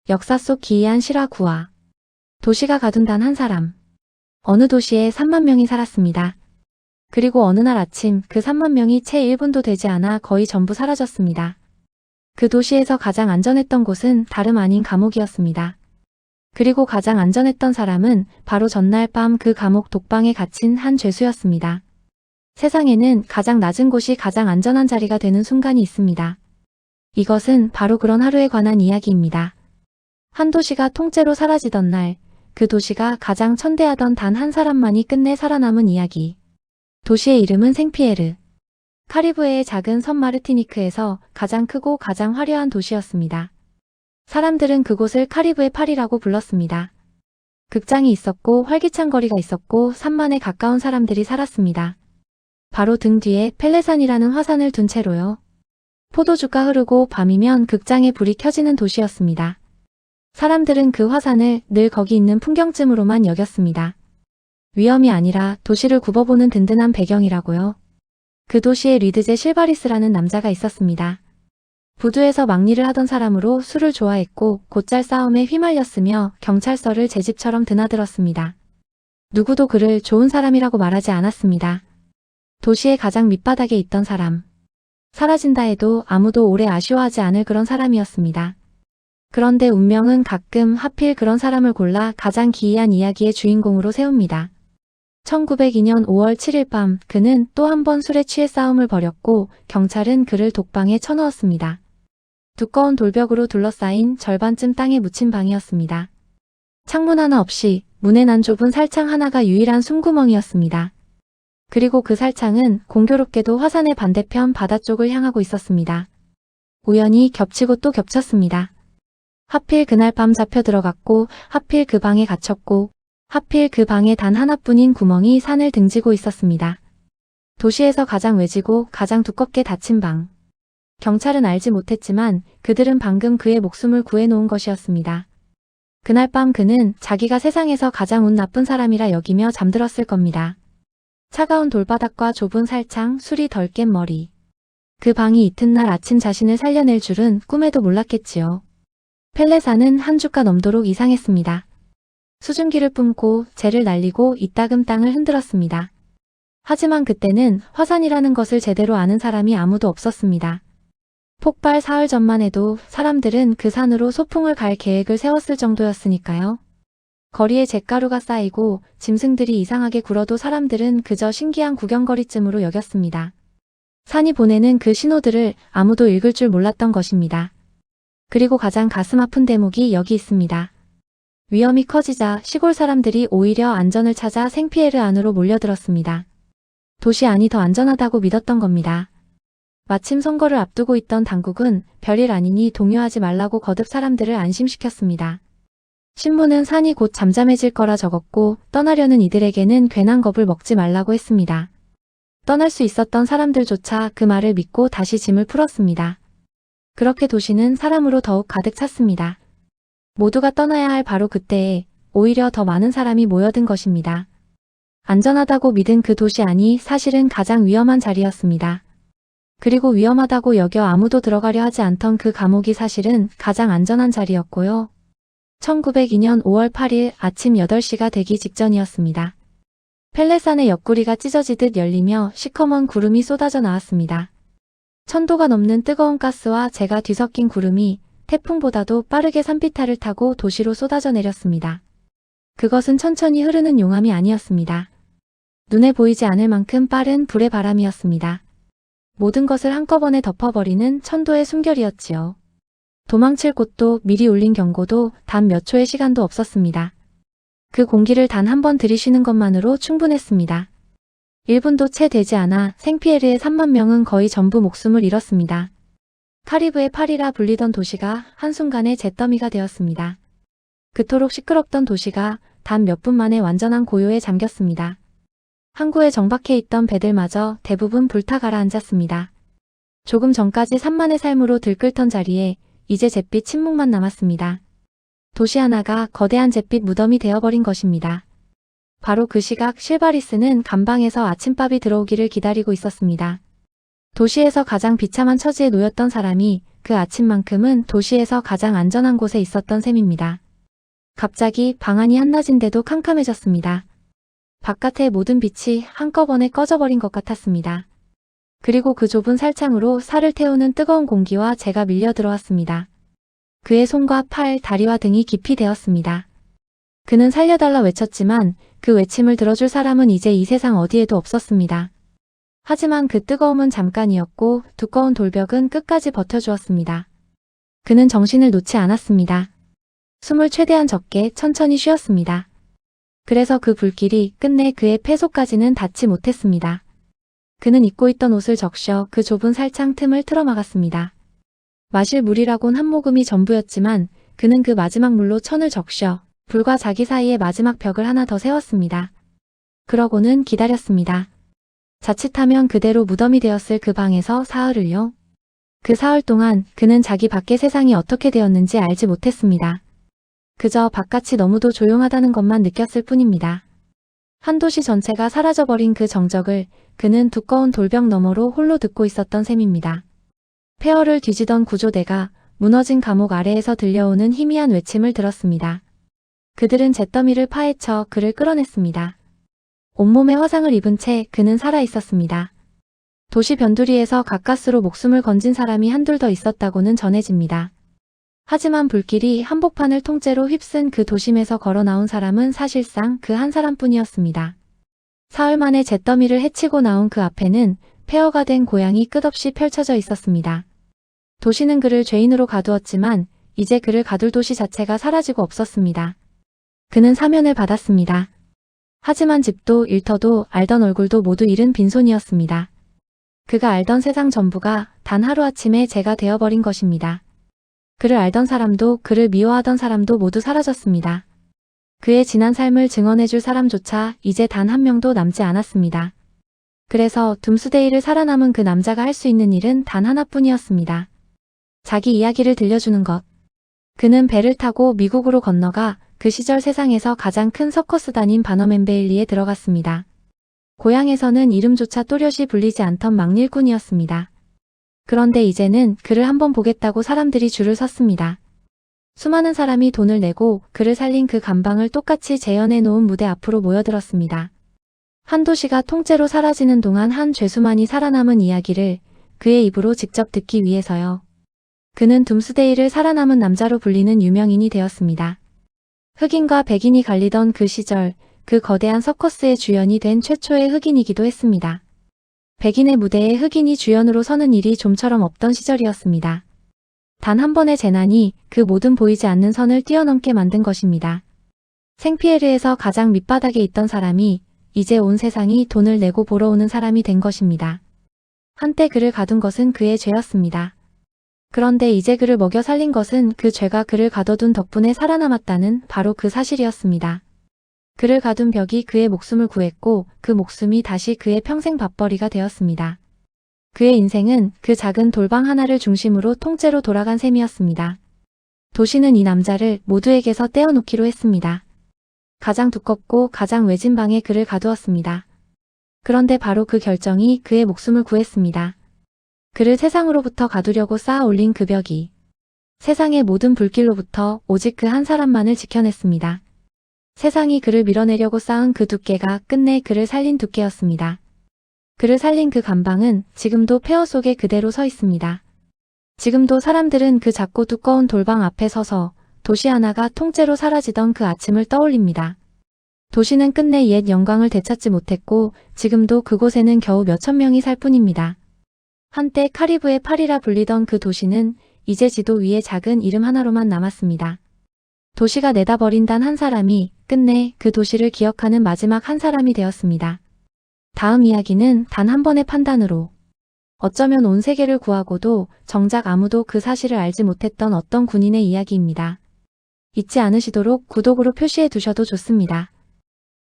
역사 속 기이한 실화 구화. 도시가 가둔 단 한 사람. 어느 도시에 3만 명이 살았습니다. 그리고 어느 날 아침 그 3만 명이 채 1분도 되지 않아 거의 전부 사라졌습니다. 그 도시에서 가장 안전했던 곳은 다름 아닌 감옥이었습니다. 그리고 가장 안전했던 사람은 바로 전날 밤 그 감옥 독방에 갇힌 한 죄수였습니다. 세상에는 가장 낮은 곳이 가장 안전한 자리가 되는 순간이 있습니다. 이것은 바로 그런 하루에 관한 이야기입니다. 한 도시가 통째로 사라지던 날, 그 도시가 가장 천대하던 단 한 사람만이 끝내 살아남은 이야기. 도시의 이름은 생피에르. 카리브해의 작은 섬 마르티니크에서 가장 크고 가장 화려한 도시였습니다. 사람들은 그곳을 카리브의 파리라고 불렀습니다. 극장이 있었고 활기찬 거리가 있었고 3만에 가까운 사람들이 살았습니다. 바로 등 뒤에 펠레산이라는 화산을 둔 채로요. 포도주가 흐르고 밤이면 극장에 불이 켜지는 도시였습니다. 사람들은 그 화산을 늘 거기 있는 풍경쯤으로만 여겼습니다. 위험이 아니라 도시를 굽어보는 든든한 배경이라고요. 그 도시에 리드제 실바리스라는 남자가 있었습니다. 부두에서 막리를 하던 사람으로 술을 좋아했고 곧잘 싸움에 휘말렸으며 경찰서를 제 집처럼 드나들었습니다. 누구도 그를 좋은 사람이라고 말하지 않았습니다. 도시의 가장 밑바닥에 있던 사람. 사라진다 해도 아무도 오래 아쉬워하지 않을 그런 사람이었습니다. 그런데 운명은 가끔 하필 그런 사람을 골라 가장 기이한 이야기의 주인공으로 세웁니다. 1902년 5월 7일 밤 그는 또 한 번 술에 취해 싸움을 벌였고 경찰은 그를 독방에 쳐넣었습니다. 두꺼운 돌벽으로 둘러싸인 절반쯤 땅에 묻힌 방이었습니다. 창문 하나 없이 문에 난 좁은 살창 하나가 유일한 숨구멍이었습니다. 그리고 그 살창은 공교롭게도 화산의 반대편 바다 쪽을 향하고 있었습니다. 우연히 겹치고 또 겹쳤습니다. 하필 그날 밤 잡혀 들어갔고 하필 그 방에 갇혔고 하필 그 방에 단 하나뿐인 구멍이 산을 등지고 있었습니다. 도시에서 가장 외지고 가장 두껍게 닫힌 방. 경찰은 알지 못했지만 그들은 방금 그의 목숨을 구해놓은 것이었습니다. 그날 밤 그는 자기가 세상에서 가장 운 나쁜 사람이라 여기며 잠들었을 겁니다. 차가운 돌바닥과 좁은 살창, 술이 덜 깬 머리. 그 방이 이튿날 아침 자신을 살려낼 줄은 꿈에도 몰랐겠지요. 펠레사는 한 주가 넘도록 이상했습니다. 수증기를 뿜고 재를 날리고 이따금 땅을 흔들었습니다. 하지만 그때는 화산이라는 것을 제대로 아는 사람이 아무도 없었습니다. 폭발 사흘 전만 해도 사람들은 그 산으로 소풍을 갈 계획을 세웠을 정도였으니까요. 거리에 잿가루가 쌓이고 짐승들이 이상하게 굴어도 사람들은 그저 신기한 구경거리쯤으로 여겼습니다. 산이 보내는 그 신호들을 아무도 읽을 줄 몰랐던 것입니다. 그리고 가장 가슴 아픈 대목이 여기 있습니다. 위험이 커지자 시골 사람들이 오히려 안전을 찾아 생피에르 안으로 몰려들었습니다. 도시 안이 더 안전하다고 믿었던 겁니다. 마침 선거를 앞두고 있던 당국은 별일 아니니 동요하지 말라고 거듭 사람들을 안심시켰습니다. 신문은 산이 곧 잠잠해질 거라 적었고 떠나려는 이들에게는 괜한 겁을 먹지 말라고 했습니다. 떠날 수 있었던 사람들조차 그 말을 믿고 다시 짐을 풀었습니다. 그렇게 도시는 사람으로 더욱 가득 찼습니다. 모두가 떠나야 할 바로 그때에 오히려 더 많은 사람이 모여든 것입니다. 안전하다고 믿은 그 도시 안이 사실은 가장 위험한 자리였습니다. 그리고 위험하다고 여겨 아무도 들어가려 하지 않던 그 감옥이 사실은 가장 안전한 자리였고요. 1902년 5월 8일 아침 8시가 되기 직전이었습니다. 펠레산의 옆구리가 찢어지듯 열리며 시커먼 구름이 쏟아져 나왔습니다. 1000도가 넘는 뜨거운 가스와 재가 뒤섞인 구름이 태풍보다도 빠르게 산비탈을 타고 도시로 쏟아져 내렸습니다. 그것은 천천히 흐르는 용암이 아니었습니다. 눈에 보이지 않을 만큼 빠른 불의 바람이었습니다. 모든 것을 한꺼번에 덮어버리는 천도의 숨결이었지요. 도망칠 곳도 미리 울린 경고도 단 몇 초의 시간도 없었습니다. 그 공기를 단 한 번 들이쉬는 것만으로 충분했습니다. 1분도 채 되지 않아 생피에르의 3만 명은 거의 전부 목숨을 잃었습니다. 카리브의 파리라 불리던 도시가 한순간에 잿더미가 되었습니다. 그토록 시끄럽던 도시가 단 몇 분 만에 완전한 고요에 잠겼습니다. 항구에 정박해 있던 배들마저 대부분 불타 가라앉았습니다. 조금 전까지 산만의 삶으로 들끓던 자리에 이제 잿빛 침묵만 남았습니다. 도시 하나가 거대한 잿빛 무덤이 되어버린 것입니다. 바로 그 시각 실바리스는 감방에서 아침밥이 들어오기를 기다리고 있었습니다. 도시에서 가장 비참한 처지에 놓였던 사람이 그 아침만큼은 도시에서 가장 안전한 곳에 있었던 셈입니다. 갑자기 방안이 한낮인데도 캄캄해졌습니다. 바깥의 모든 빛이 한꺼번에 꺼져버린 것 같았습니다. 그리고 그 좁은 살창으로 살을 태우는 뜨거운 공기와 제가 밀려 들어왔습니다. 그의 손과 팔, 다리와 등이 깊이 데었습니다. 그는 살려달라 외쳤지만 그 외침을 들어줄 사람은 이제 이 세상 어디에도 없었습니다. 하지만 그 뜨거움은 잠깐이었고 두꺼운 돌벽은 끝까지 버텨주었습니다. 그는 정신을 놓지 않았습니다. 숨을 최대한 적게 천천히 쉬었습니다. 그래서 그 불길이 끝내 그의 폐속까지는 닿지 못했습니다. 그는 입고 있던 옷을 적셔 그 좁은 살창 틈을 틀어막았습니다. 마실 물이라곤 한 모금이 전부였지만 그는 그 마지막 물로 천을 적셔 불과 자기 사이에 마지막 벽을 하나 더 세웠습니다. 그러고는 기다렸습니다. 자칫하면 그대로 무덤이 되었을 그 방에서 사흘을요. 그 사흘 동안 그는 자기 밖의 세상이 어떻게 되었는지 알지 못했습니다. 그저 바깥이 너무도 조용하다는 것만 느꼈을 뿐입니다. 한 도시 전체가 사라져버린 그 정적을 그는 두꺼운 돌벽 너머로 홀로 듣고 있었던 셈입니다. 폐허를 뒤지던 구조대가 무너진 감옥 아래에서 들려오는 희미한 외침을 들었습니다. 그들은 잿더미를 파헤쳐 그를 끌어냈습니다. 온몸에 화상을 입은 채 그는 살아있었습니다. 도시 변두리에서 가까스로 목숨을 건진 사람이 한둘 더 있었다고는 전해집니다. 하지만 불길이 한복판을 통째로 휩쓴 그 도심에서 걸어 나온 사람은 사실상 그 한 사람뿐이었습니다. 사흘 만에 잿더미를 헤치고 나온 그 앞에는 폐허가 된 고향이 끝없이 펼쳐져 있었습니다. 도시는 그를 죄인으로 가두었지만 이제 그를 가둘 도시 자체가 사라지고 없었습니다. 그는 사면을 받았습니다. 하지만 집도 일터도 알던 얼굴도 모두 잃은 빈손이었습니다. 그가 알던 세상 전부가 단 하루아침에 재가 되어버린 것입니다. 그를 알던 사람도 그를 미워하던 사람도 모두 사라졌습니다. 그의 지난 삶을 증언해줄 사람조차 이제 단 한 명도 남지 않았습니다. 그래서 둠스데이를 살아남은 그 남자가 할 수 있는 일은 단 하나뿐이었습니다. 자기 이야기를 들려주는 것. 그는 배를 타고 미국으로 건너가 그 시절 세상에서 가장 큰 서커스단인 바너맨베일리에 들어갔습니다. 고향에서는 이름조차 또렷이 불리지 않던 막일꾼이었습니다. 그런데 이제는 그를 한번 보겠다고 사람들이 줄을 섰습니다. 수많은 사람이 돈을 내고 그를 살린 그 감방을 똑같이 재현해 놓은 무대 앞으로 모여들었습니다. 한 도시가 통째로 사라지는 동안 한 죄수만이 살아남은 이야기를 그의 입으로 직접 듣기 위해서요. 그는 둠스데이를 살아남은 남자로 불리는 유명인이 되었습니다. 흑인과 백인이 갈리던 그 시절, 그 거대한 서커스의 주연이 된 최초의 흑인이기도 했습니다. 백인의 무대에 흑인이 주연으로 서는 일이 좀처럼 없던 시절이었습니다. 단 한 번의 재난이 그 모든 보이지 않는 선을 뛰어넘게 만든 것입니다. 생피에르에서 가장 밑바닥에 있던 사람이 이제 온 세상이 돈을 내고 보러 오는 사람이 된 것입니다. 한때 그를 가둔 것은 그의 죄였습니다. 그런데 이제 그를 먹여 살린 것은 그 죄가 그를 가둬둔 덕분에 살아남았다는 바로 그 사실이었습니다. 그를 가둔 벽이 그의 목숨을 구했고 그 목숨이 다시 그의 평생 밥벌이가 되었습니다. 그의 인생은 그 작은 돌방 하나를 중심으로 통째로 돌아간 셈이었습니다. 도시는 이 남자를 모두에게서 떼어놓기로 했습니다. 가장 두껍고 가장 외진 방에 그를 가두었습니다. 그런데 바로 그 결정이 그의 목숨을 구했습니다. 그를 세상으로부터 가두려고 쌓아 올린 그 벽이 세상의 모든 불길로부터 오직 그 한 사람만을 지켜냈습니다. 세상이 그를 밀어내려고 쌓은 그 두께가 끝내 그를 살린 두께였습니다. 그를 살린 그 감방은 지금도 폐허 속에 그대로 서 있습니다. 지금도 사람들은 그 작고 두꺼운 돌방 앞에 서서 도시 하나가 통째로 사라지던 그 아침을 떠올립니다. 도시는 끝내 옛 영광을 되찾지 못했고 지금도 그곳에는 겨우 몇천 명이 살 뿐입니다. 한때 카리브의 파리라 불리던 그 도시는 이제 지도 위에 작은 이름 하나로만 남았습니다. 도시가 내다버린 단 한 사람이 끝내 그 도시를 기억하는 마지막 한 사람이 되었습니다. 다음 이야기는 단 한 번의 판단으로 어쩌면 온 세계를 구하고도 정작 아무도 그 사실을 알지 못했던 어떤 군인의 이야기입니다. 잊지 않으시도록 구독으로 표시해 두셔도 좋습니다.